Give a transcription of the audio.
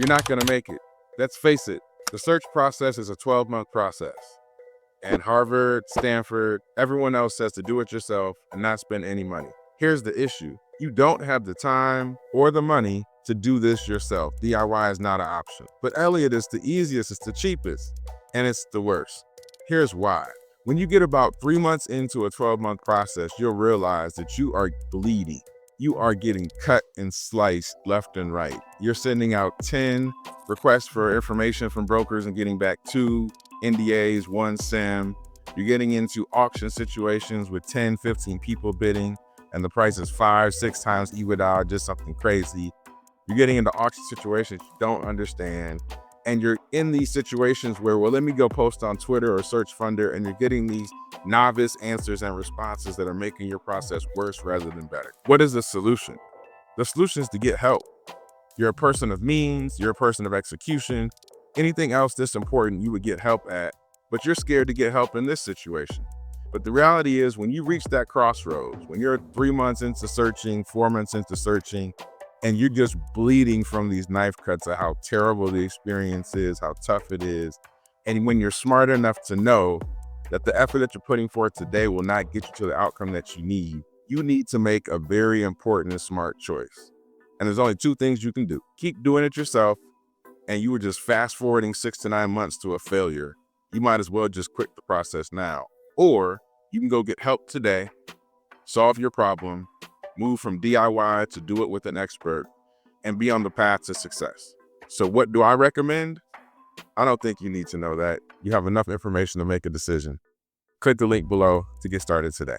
you're not going to make it. Let's face it, the search process is a 12-month process. And Harvard, Stanford, everyone else says to do it yourself and not spend any money. Here's the issue. You don't have the time or the money to do this yourself. DIY is not an option. But Elliott is the easiest, it's the cheapest, and it's the worst. Here's why. When you get about 3 months into a 12-month process, you'll realize that you are bleeding. You are getting cut and sliced left and right. You're sending out 10 requests for information from brokers and getting back 2 NDAs, 1 SIM. You're getting into auction situations with 10, 15 people bidding, and the price is 5, 6 times EBITDA, just something crazy. You're getting into auction situations you don't understand. And you're in these situations where, well, let me go post on Twitter or Search Funder, and you're getting these novice answers and responses that are making your process worse rather than better. What is the solution? The solution is to get help. You're a person of means, you're a person of execution. Anything else this important, you would get help at, but you're scared to get help in this situation. But the reality is, when you reach that crossroads, when you're 3 months into searching, 4 months into searching, and you're just bleeding from these knife cuts of how terrible the experience is, how tough it is, and when you're smart enough to know that the effort that you're putting forth today will not get you to the outcome that you need to make a very important and smart choice. And there's only 2 things you can do. Keep doing it yourself, and you were just fast forwarding 6 to 9 months to a failure. You might as well just quit the process now. Or you can go get help today, solve your problem, move from DIY to do it with an expert, and be on the path to success. So what do I recommend? I don't think you need to know that. You have enough information to make a decision. Click the link below to get started today.